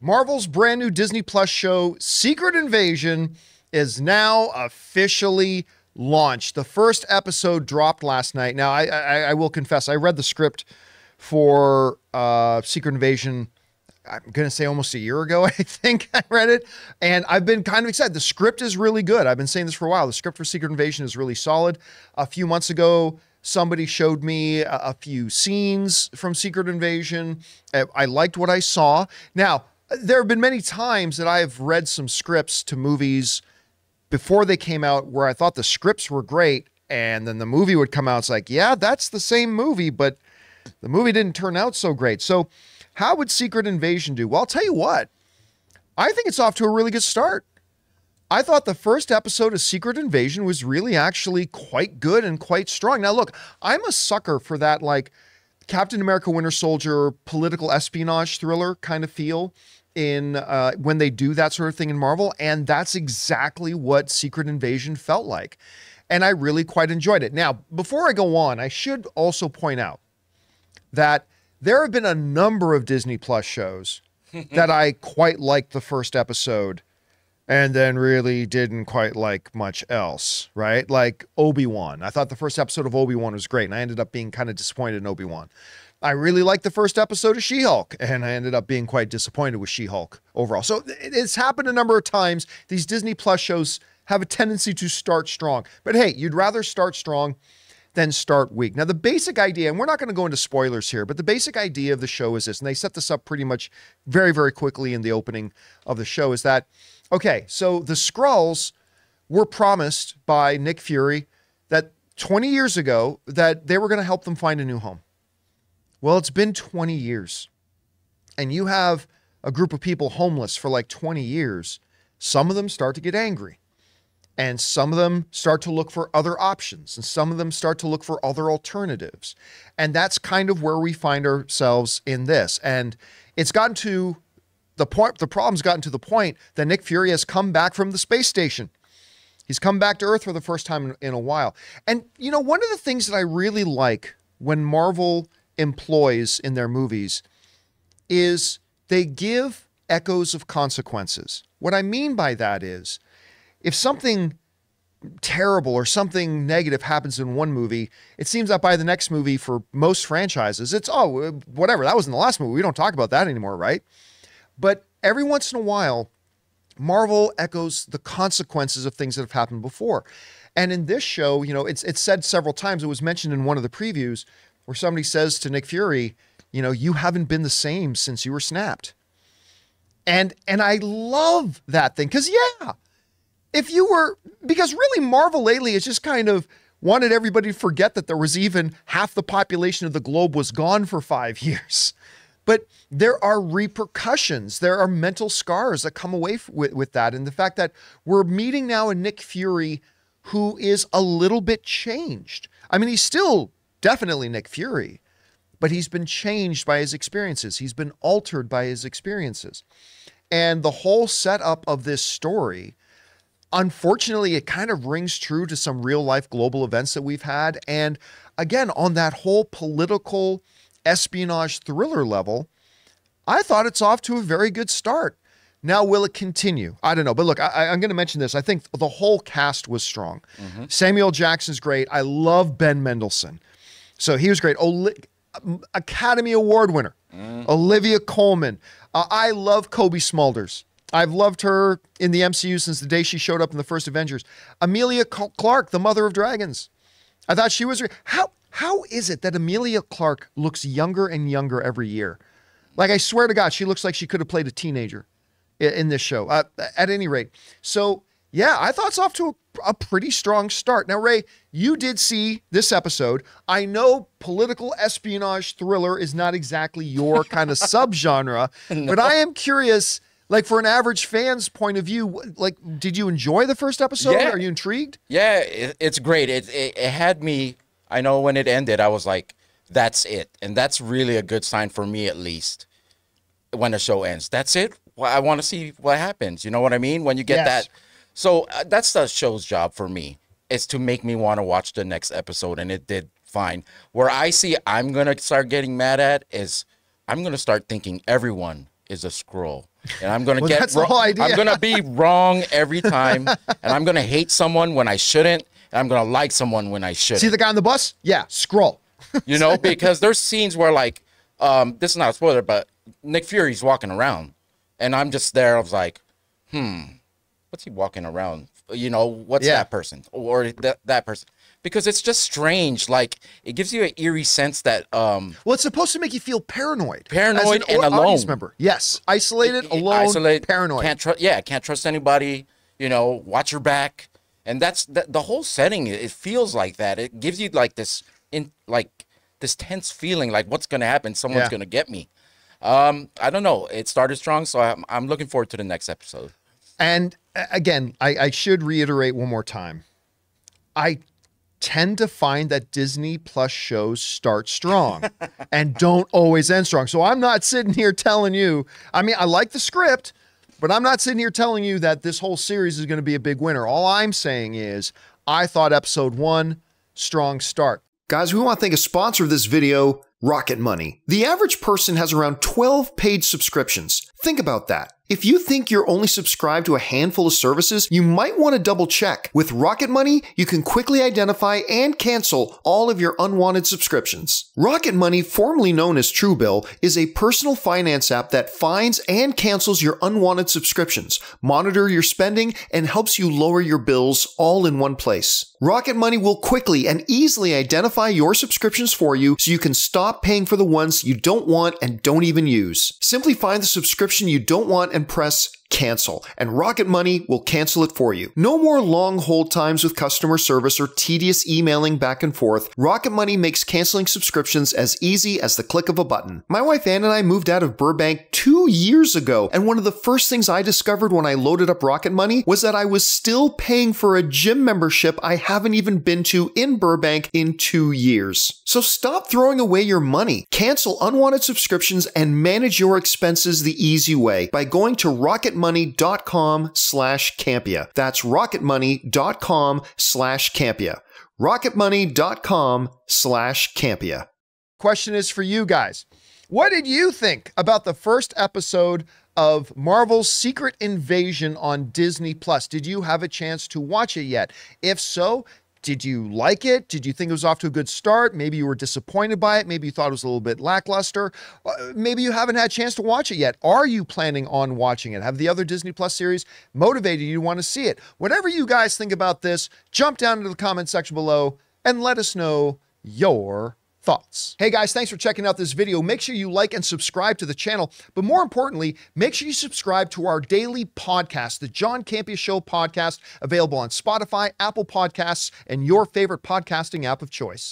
Marvel's brand new Disney Plus show, Secret Invasion, is now officially launched. The first episode dropped last night. Now, I will confess, I read the script for Secret Invasion, I'm going to say almost a year ago, I think I read it. And I've been kind of excited. The script is really good. I've been saying this for a while. The script for Secret Invasion is really solid. A few months ago, somebody showed me a few scenes from Secret Invasion. I liked what I saw. Now, there have been many times that I have read some scripts to movies before they came out where I thought the scripts were great, and then the movie would come out. It's like, yeah, that's the same movie, but the movie didn't turn out so great. So how would Secret Invasion do? Well, I'll tell you what. I think it's off to a really good start. I thought the first episode of Secret Invasion was really actually quite good and quite strong. Now, look, I'm a sucker for that, like, Captain America Winter Soldier political espionage thriller kind of feel in when they do that sort of thing in Marvel, and that's exactly what Secret Invasion felt like. And I really quite enjoyed it. Now, before I go on, I should also point out that there have been a number of Disney Plus shows that I quite liked the first episode and then really didn't quite like much else, right? Like Obi-Wan. I thought the first episode of Obi-Wan was great, and I ended up being kind of disappointed in Obi-Wan. I really liked the first episode of She-Hulk, and I ended up being quite disappointed with She-Hulk overall. So it's happened a number of times. These Disney Plus shows have a tendency to start strong. But hey, you'd rather start strong than start weak. Now, the basic idea, and we're not going to go into spoilers here, but the basic idea of the show is this, and they set this up pretty much very, very quickly in the opening of the show, is that, okay, so the Skrulls were promised by Nick Fury that 20 years ago that they were going to help them find a new home. Well, it's been 20 years, and you have a group of people homeless for like 20 years. Some of them start to get angry, and some of them start to look for other options, and some of them start to look for other alternatives. And that's kind of where we find ourselves in this. And it's gotten to the point, the problem's gotten to the point that Nick Fury has come back from the space station. He's come back to Earth for the first time in a while. And, you know, one of the things that I really like when Marvel employs in their movies is they give echoes of consequences. What I mean by that is, if something terrible or something negative happens in one movie, it seems that by the next movie for most franchises, it's, oh, whatever, that was in the last movie. We don't talk about that anymore, right? But every once in a while, Marvel echoes the consequences of things that have happened before. And in this show, you know, it's said several times, it was mentioned in one of the previews, where somebody says to Nick Fury, you know, you haven't been the same since you were snapped. And I love that thing, because yeah, if you were, because really Marvel lately has just kind of wanted everybody to forget that there was even half the population of the globe was gone for 5 years. But there are repercussions. There are mental scars that come away with that. And the fact that we're meeting now a Nick Fury who is a little bit changed. I mean, he's still definitely Nick Fury, but he's been changed by his experiences. He's been altered by his experiences. And the whole setup of this story, unfortunately, it kind of rings true to some real life global events that we've had. And again, on that whole political espionage thriller level, I thought it's off to a very good start. Now, will it continue? I don't know. But look, I'm going to mention this. I think the whole cast was strong. Samuel Jackson's great. I love Ben Mendelsohn. So he was great. Academy Award winner, Olivia Colman. I love Kobe Smulders. I've loved her in the MCU since the day she showed up in the first Avengers. Emilia Clarke, the mother of dragons. I thought she was... How is it that Emilia Clarke looks younger and younger every year? Like, I swear to God, she looks like she could have played a teenager in this show, at any rate. So, yeah, I thought it's off to a pretty strong start. Now, Ray, you did see this episode. I know political espionage thriller is not exactly your kind of subgenre, no. But I am curious, like, for an average fan's point of view, like, did you enjoy the first episode? Yeah. Are you intrigued? Yeah, it's great. It had me, I know when it ended, I was like, that's it. And that's really a good sign for me, at least, when the show ends. That's it? Well, I want to see what happens. You know what I mean? When you get that. So that's the show's job for me, is to make me want to watch the next episode, and it did fine. Where I see I'm going to start getting mad at is I'm going to start thinking everyone is a Skrull. And I'm gonna that's the whole idea. I'm gonna be wrong every time, and I'm gonna hate someone when I shouldn't, and I'm gonna like someone when I shouldn't. See the guy on the bus? Yeah, Skrull. You know, because there's scenes where like, this is not a spoiler, but Nick Fury's walking around, and I'm just there. I was like, what's he walking around? You know, what's that person or that person? Because it's just strange. Like, it gives you an eerie sense that well, it's supposed to make you feel paranoid and alone. Audience member. Yes, isolated, alone, paranoid. Can't trust anybody. You know, watch your back, and that's the whole setting. It feels like that. It gives you like this this tense feeling, like what's gonna happen? Someone's gonna get me. I don't know. It started strong, so I'm looking forward to the next episode. And again, I should reiterate one more time. I tend to find that Disney Plus shows start strong and don't always end strong. So I'm not sitting here telling you, I mean, I like the script, but I'm not sitting here telling you that this whole series is going to be a big winner. All I'm saying is I thought episode 1, strong start. Guys, we want to thank a sponsor of this video, Rocket Money. The average person has around 12 paid subscriptions. Think about that. If you think you're only subscribed to a handful of services, you might want to double check. With Rocket Money, you can quickly identify and cancel all of your unwanted subscriptions. Rocket Money, formerly known as Truebill, is a personal finance app that finds and cancels your unwanted subscriptions, monitor your spending, and helps you lower your bills all in one place. Rocket Money will quickly and easily identify your subscriptions for you so you can stop paying for the ones you don't want and don't even use. Simply find the subscription you don't want and press cancel, and Rocket Money will cancel it for you. No more long hold times with customer service or tedious emailing back and forth. Rocket Money makes canceling subscriptions as easy as the click of a button. My wife Ann and I moved out of Burbank 2 years ago, and one of the first things I discovered when I loaded up Rocket Money was that I was still paying for a gym membership I haven't even been to in Burbank in 2 years. So stop throwing away your money. Cancel unwanted subscriptions and manage your expenses the easy way by going to rocketmoney.com/Campea. That's rocketmoney.com/Campea. rocketmoney.com/Campea. Question is for you guys. What did you think about the first episode of Marvel's Secret Invasion on Disney Plus? Did you have a chance to watch it yet? If so, did you like it? Did you think it was off to a good start? Maybe you were disappointed by it. Maybe you thought it was a little bit lackluster. Maybe you haven't had a chance to watch it yet. Are you planning on watching it? Have the other Disney Plus series motivated you to want to see it? Whatever you guys think about this, jump down into the comment section below and let us know your thoughts. Hey guys, thanks for checking out this video. Make sure you like and subscribe to the channel, but more importantly, make sure you subscribe to our daily podcast, the John Campea Show podcast, available on Spotify, Apple Podcasts, and your favorite podcasting app of choice.